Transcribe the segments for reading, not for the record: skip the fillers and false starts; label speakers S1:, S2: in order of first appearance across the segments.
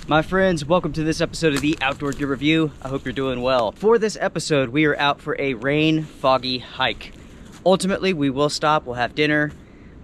S1: My friends, welcome to this episode of the Outdoor Gear Review. I hope you're doing well. For this episode, we are out for a rain, foggy hike. Ultimately, we will stop, we'll have dinner.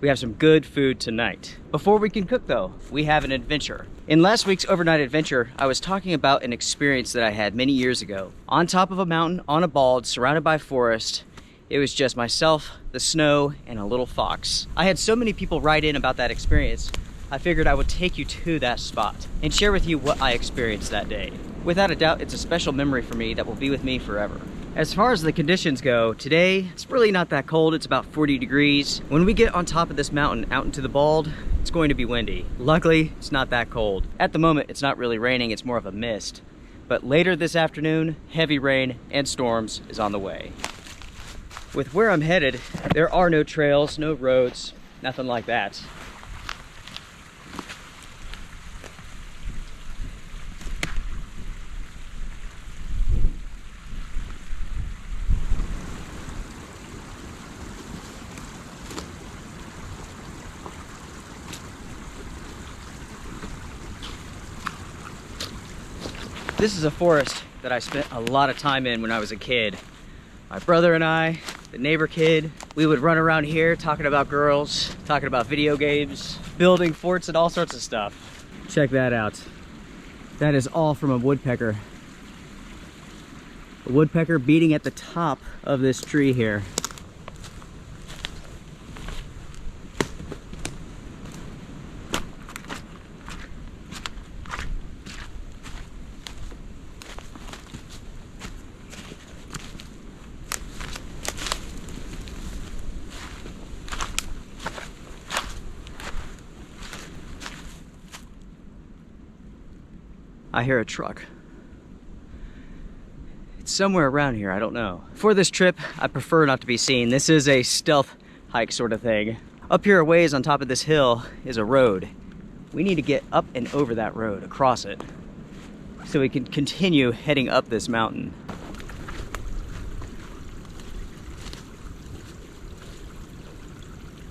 S1: We have some good food tonight. Before we can cook though, we have an adventure. In last week's overnight adventure, I was talking about an experience that I had many years ago. On top of a mountain, on a bald, surrounded by forest. It was just myself, the snow, and a little fox. I had so many people write in about that experience, I figured I would take you to that spot and share with you what I experienced that day. Without a doubt, it's a special memory for me that will be with me forever. As far as the conditions go, today, it's really not that cold. It's about 40 degrees. When we get on top of this mountain out into the bald, it's going to be windy. Luckily, it's not that cold. At the moment, it's not really raining, it's more of a mist. But later this afternoon, heavy rain and storms is on the way. With where I'm headed, there are no trails, no roads, nothing like that. This is a forest that I spent a lot of time in when I was a kid. My brother and I, the neighbor kid, we would run around here talking about girls, talking about video games, building forts and all sorts of stuff. Check that out. That is all from a woodpecker. A woodpecker beating at the top of this tree here. I hear a truck. It's somewhere around here, I don't know. For this trip, I prefer not to be seen. This is a stealth hike sort of thing. Up here a ways on top of this hill is a road. We need to get up and over that road, across it, so we can continue heading up this mountain.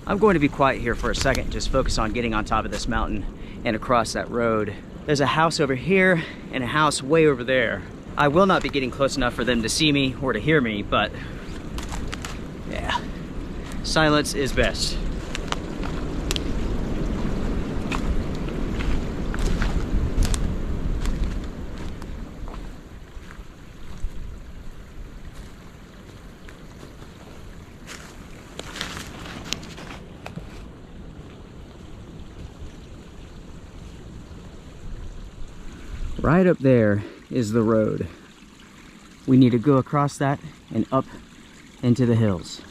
S1: I'm going to be quiet here for a second, just focus on getting on top of this mountain and across that road. There's a house over here and a house way over there. I will not be getting close enough for them to see me or to hear me, but yeah, silence is best. Right up there is the road. We need to go across that and up into the hills.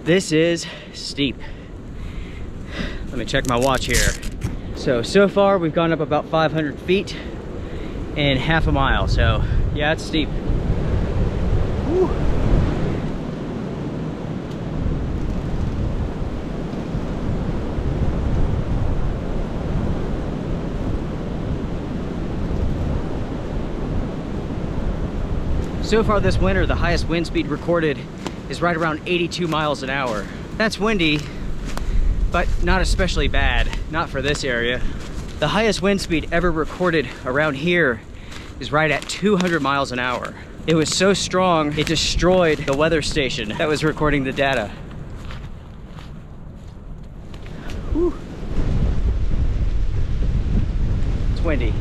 S1: This is steep. Let me check my watch here. So far we've gone up about 500 feet in half a mile. So yeah, it's steep. Whew. So far this winter, the highest wind speed recorded is right around 82 miles an hour. That's windy, but not especially bad, not for this area. The highest wind speed ever recorded around here is right at 200 miles an hour. It was so strong, it destroyed the weather station that was recording the data. Whew. It's windy.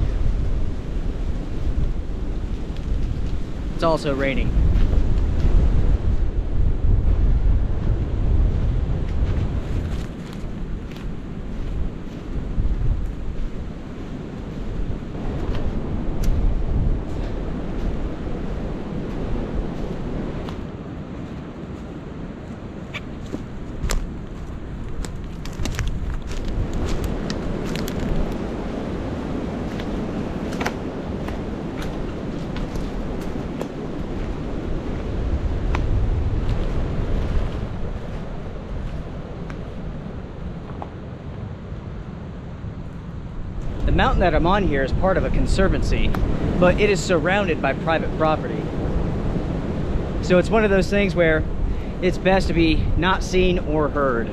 S1: It's also raining. mountain that I'm on here is part of a conservancy, but it is surrounded by private property. So it's one of those things where it's best to be not seen or heard.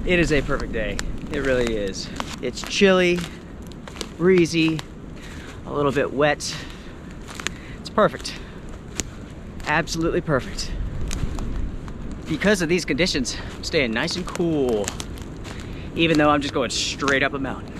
S1: It is a perfect day. It really is. It's chilly, breezy, a little bit wet. It's perfect. Absolutely perfect. Because of these conditions, I'm staying nice and cool, even though I'm just going straight up a mountain.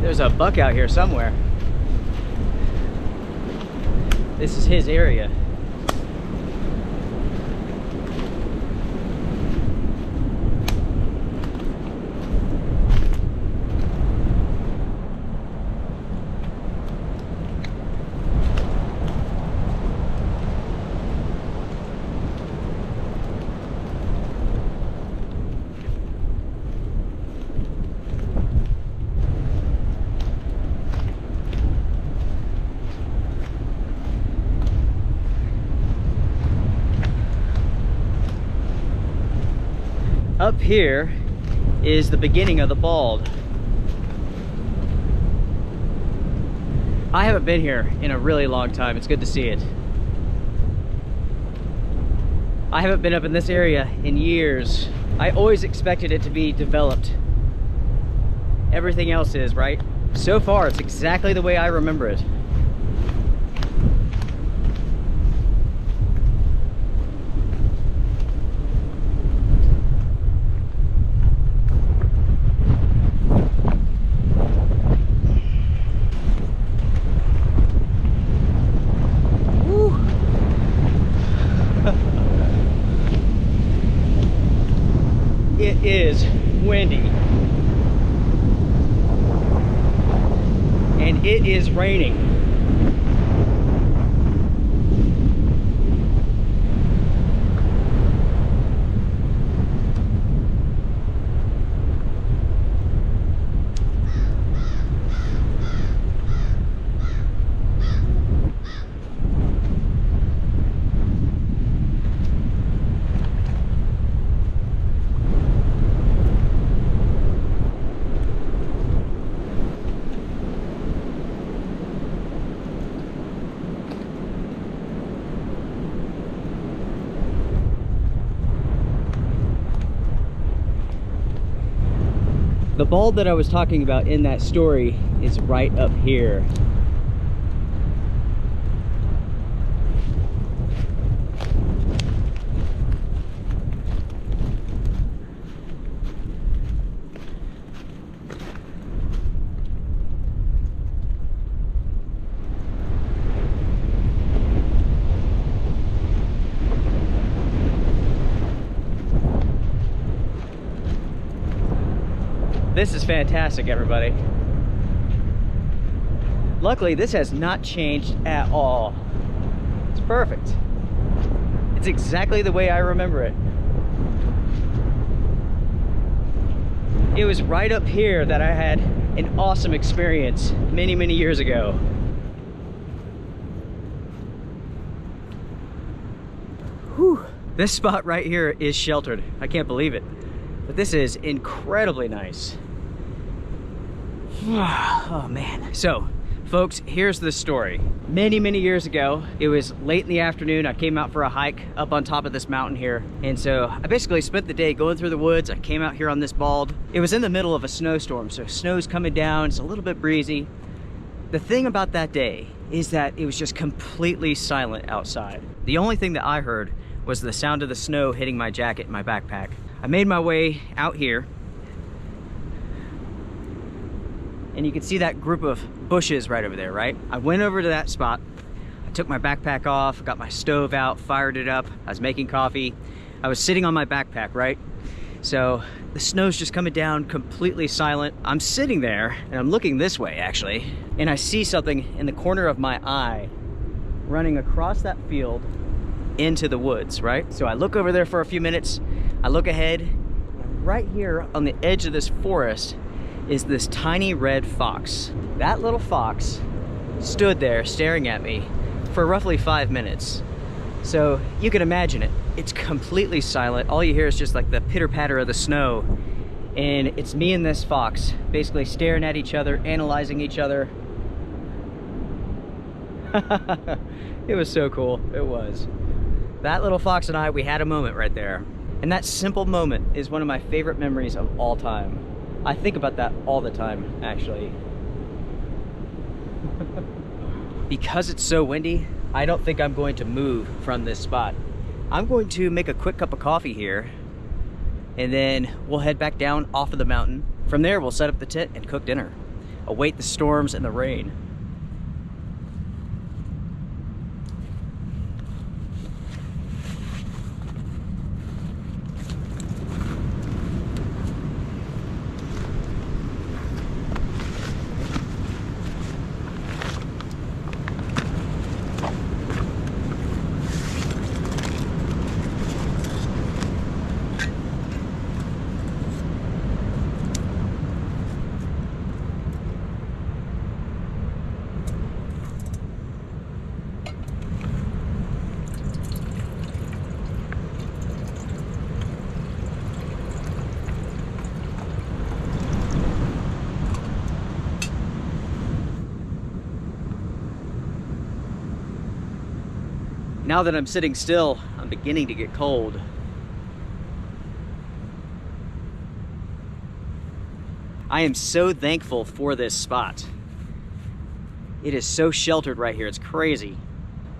S1: There's a buck out here somewhere. This is his area. Up here is the beginning of the bald. I haven't been here in a really long time. It's good to see it. I haven't been up in this area in years. I always expected it to be developed. Everything else is, right? So far, it's exactly the way I remember it. It is windy and it is raining. The bald that I was talking about in that story is right up here. This is fantastic, everybody. Luckily, this has not changed at all. It's perfect. It's exactly the way I remember it. It was right up here that I had an awesome experience many, many years ago. Whew. This spot right here is sheltered. I can't believe it. But this is incredibly nice. Oh man. So, folks, here's the story. Many years ago, it was late in the afternoon. I came out for a hike up on top of this mountain here. And so I basically spent the day going through the woods. I came out here on this bald. It was in the middle of a snowstorm, so snow's coming down. It's a little bit breezy. The thing about that day is that it was just completely silent outside. The only thing that I heard was the sound of the snow hitting my jacket and my backpack. I made my way out here, and you can see that group of bushes right over there, right? I went over to that spot. I took my backpack off, got my stove out, fired it up. I was making coffee. I was sitting on my backpack, right? So the snow's just coming down, completely silent. I'm sitting there and I'm looking this way actually, and I see something in the corner of my eye running across that field into the woods, right? So I look over there for a few minutes. I look ahead, and right here on the edge of this forest is this tiny red fox. That little fox stood there staring at me for roughly 5 minutes. So you can imagine it. It's completely silent. All you hear is just like the pitter patter of the snow. And it's me and this fox basically staring at each other, analyzing each other. It was so cool. It was. That little fox and I, we had a moment right there. And that simple moment is one of my favorite memories of all time. I think about that all the time, actually. Because it's so windy, I don't think I'm going to move from this spot. I'm going to make a quick cup of coffee here, and then we'll head back down off of the mountain. From there, we'll set up the tent and cook dinner. Await the storms and the rain. Now that I'm sitting still, I'm beginning to get cold. I am so thankful for this spot. It is so sheltered right here, it's crazy.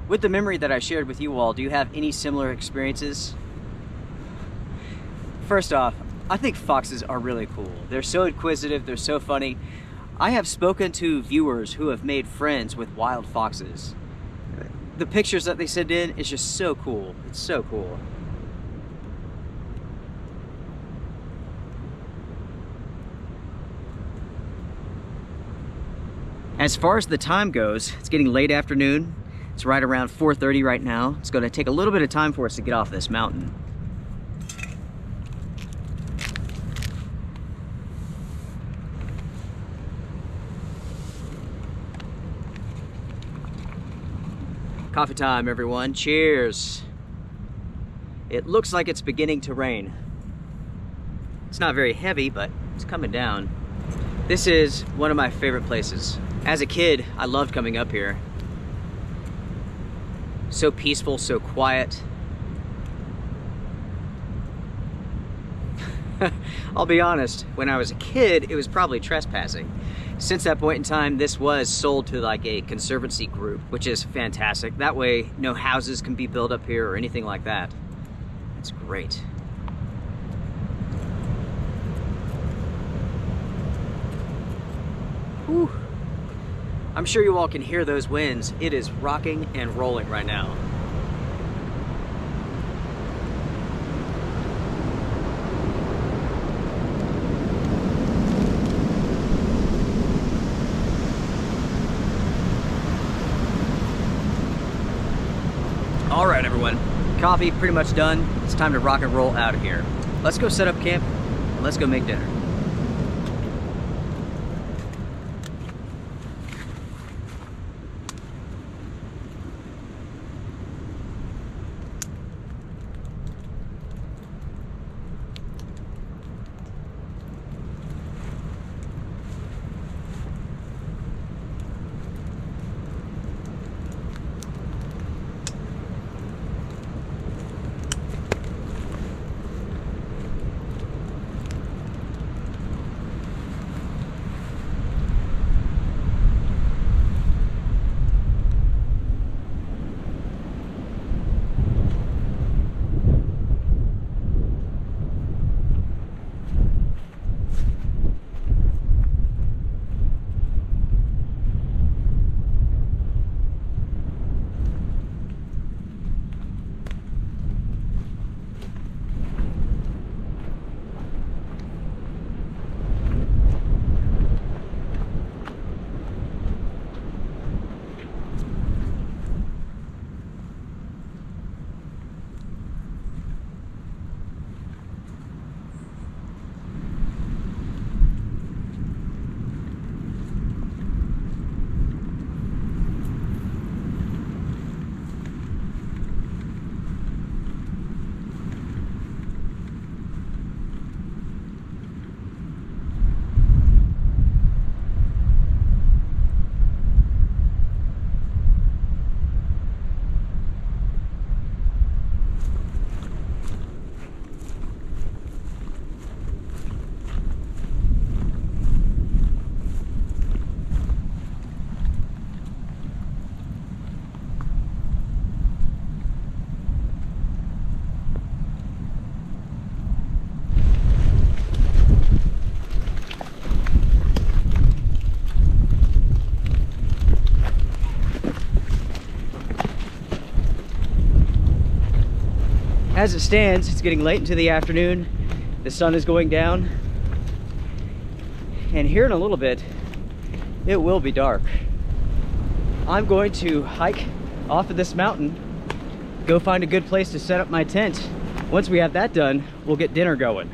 S1: With the memory that I shared with you all, do you have any similar experiences? First off, I think foxes are really cool. They're so inquisitive, they're so funny. I have spoken to viewers who have made friends with wild foxes. The pictures that they send in is just so cool. It's so cool. As far as the time goes, it's getting late afternoon. It's right around 4:30 right now. It's going to take a little bit of time for us to get off this mountain. Coffee time, everyone. Cheers. It looks like it's beginning to rain. It's not very heavy, but it's coming down. This is one of my favorite places. As a kid, I loved coming up here. So peaceful, so quiet. I'll be honest, when I was a kid, it was probably trespassing. Since that point in time, this was sold to like a conservancy group, which is fantastic. That way, no houses can be built up here or anything like that. It's great. Whew. I'm sure you all can hear those winds. It is rocking and rolling right now. All right, everyone. Coffee pretty much done. It's time to rock and roll out of here. Let's go set up camp and let's go make dinner. as it stands, it's getting late into the afternoon. The sun is going down. And here in a little bit, it will be dark. I'm going to hike off of this mountain, go find a good place to set up my tent. Once we have that done, we'll get dinner going.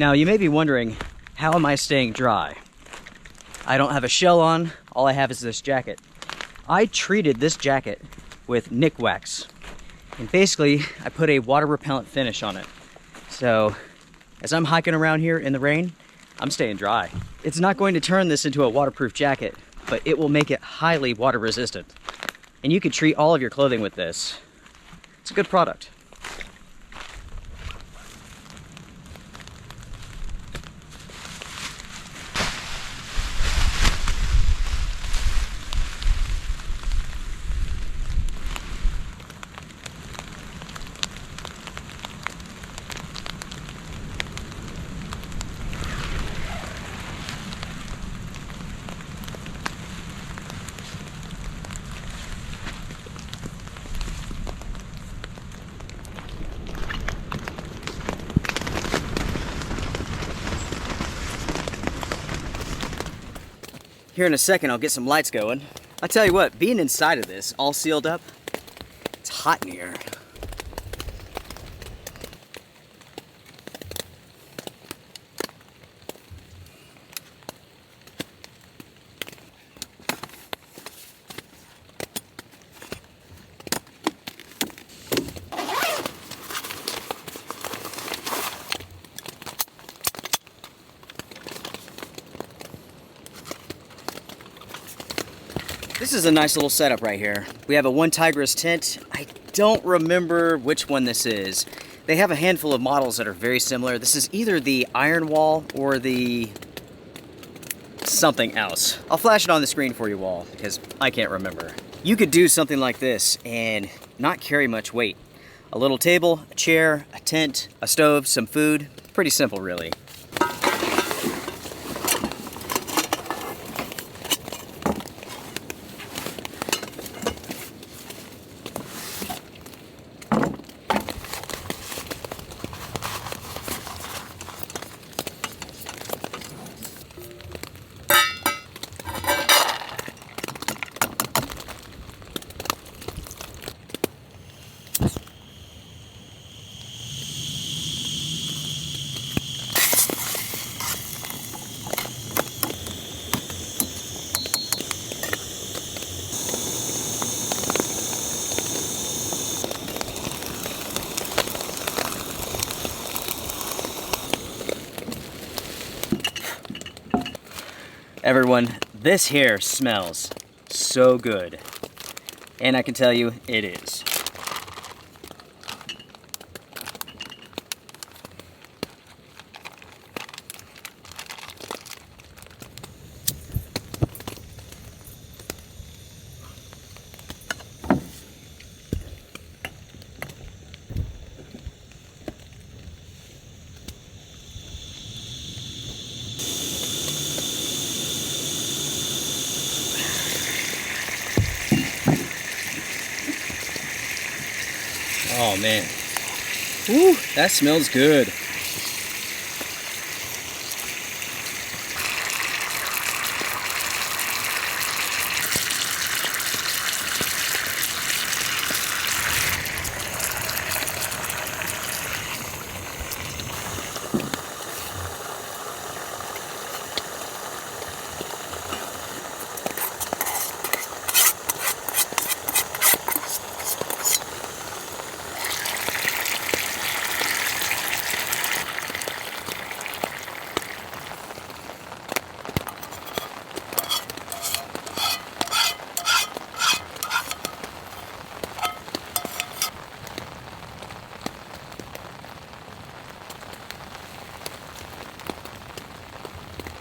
S1: Now, you may be wondering, how am I staying dry? I don't have a shell on, all I have is this jacket. I treated this jacket with Nick Wax. And basically, I put a water repellent finish on it. So, as I'm hiking around here in the rain, I'm staying dry. It's not going to turn this into a waterproof jacket, but it will make it highly water resistant. And you could treat all of your clothing with this. It's a good product. Here in a second, I'll get some lights going. I tell you what, being inside of this, all sealed up, it's hot in here. This is a nice little setup right here. We have a one Tigress tent. I don't remember which one this is. They have a handful of models that are very similar. This is either the Iron Wall or the something else. I'll flash it on the screen for you all because I can't remember. You could do something like this and not carry much weight. A little table, a chair, a tent, a stove, some food. Pretty simple, really. Everyone, this hair smells so good. And I can tell you, it is. Oh man, ooh, that smells good.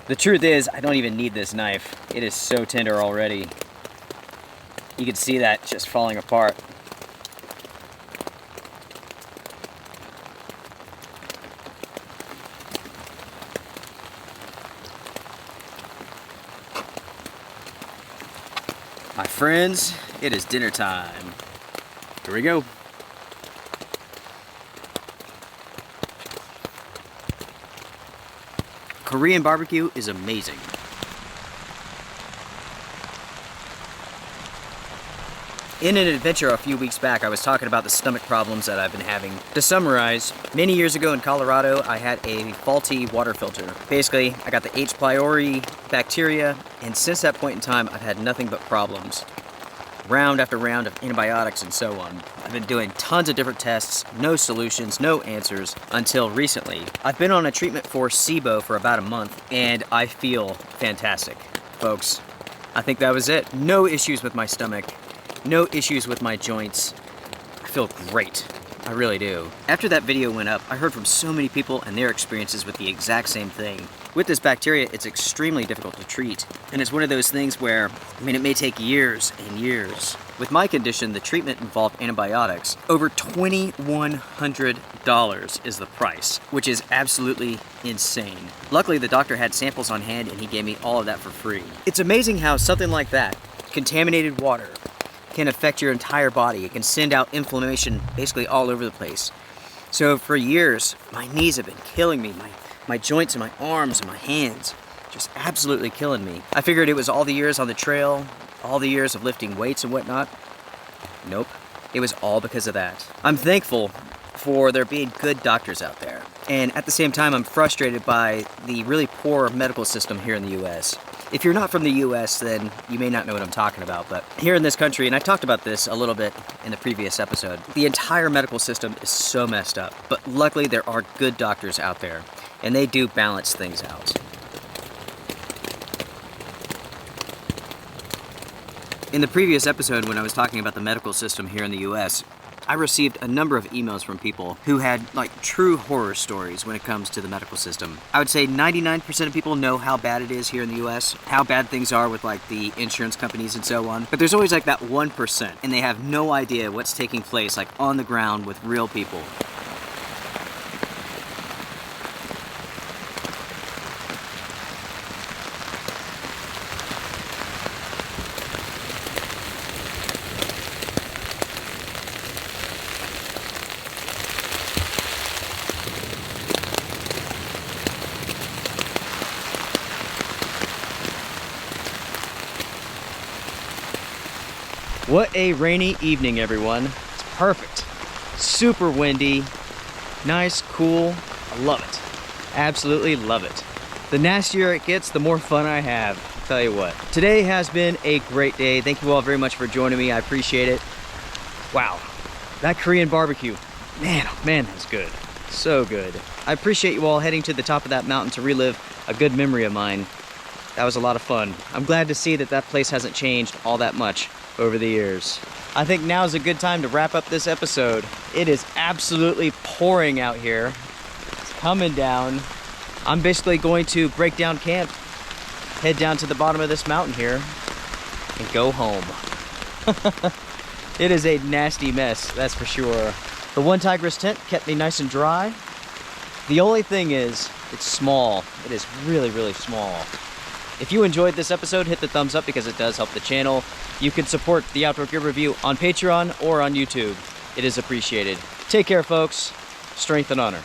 S1: The truth is, I don't even need this knife. It is so tender already. You can see that just falling apart. My friends, it is dinner time. Here we go. Korean barbecue is amazing. In an adventure a few weeks back, I was talking about the stomach problems that I've been having. To summarize, many years ago in Colorado, I had a faulty water filter. Basically, I got the H. pylori bacteria, and since that point in time, I've had nothing but problems. Round after round of antibiotics and so on. I've been doing tons of different tests, no solutions, no answers, until recently. I've been on a treatment for SIBO for about a month, and I feel fantastic. Folks, I think that was it. No issues with my stomach. No issues with my joints. I feel great. I really do. After that video went up, I heard from so many people and their experiences with the exact same thing. With this bacteria, it's extremely difficult to treat. And it's one of those things where, it may take years and years. With my condition, the treatment involved antibiotics. Over $2,100 is the price, which is absolutely insane. Luckily, the doctor had samples on hand and he gave me all of that for free. It's amazing how something like that, contaminated water, can affect your entire body. It can send out inflammation basically all over the place. So for years, my knees have been killing me. My joints and my arms and my hands, just absolutely killing me. I figured it was all the years on the trail, all the years of lifting weights and whatnot. Nope, it was all because of that. I'm thankful for there being good doctors out there. And at the same time, I'm frustrated by the really poor medical system here in the US. If you're not from the US, then you may not know what I'm talking about, but here in this country, and I talked about this a little bit in the previous episode, the entire medical system is so messed up. But luckily, there are good doctors out there, and they do balance things out. In the previous episode, when I was talking about the medical system here in the US, I received a number of emails from people who had true horror stories when it comes to the medical system. I would say 99% of people know how bad it is here in the US, how bad things are with the insurance companies and so on. But there's always that 1%, and they have no idea what's taking place on the ground with real people. What a rainy evening, everyone. It's perfect. Super windy, nice, cool. I love it. Absolutely love it. The nastier it gets, the more fun I have. I'll tell you what. Today has been a great day. Thank you all very much for joining me. I appreciate it. Wow, that Korean barbecue. Man, oh man, that's good. So good. I appreciate you all heading to the top of that mountain to relive a good memory of mine. That was a lot of fun. I'm glad to see that that place hasn't changed all that much over the years. I think now is a good time to wrap up this episode. It is absolutely pouring out here. It's coming down. I'm basically going to break down camp, head down to the bottom of this mountain here, and go home. It is a nasty mess, that's for sure. The one tigress tent kept me nice and dry. The only thing is, it's small. It is really, really small. If you enjoyed this episode, hit the thumbs up because it does help the channel. You can support the Outdoor Gear Review on Patreon or on YouTube. It is appreciated. Take care, folks. Strength and honor.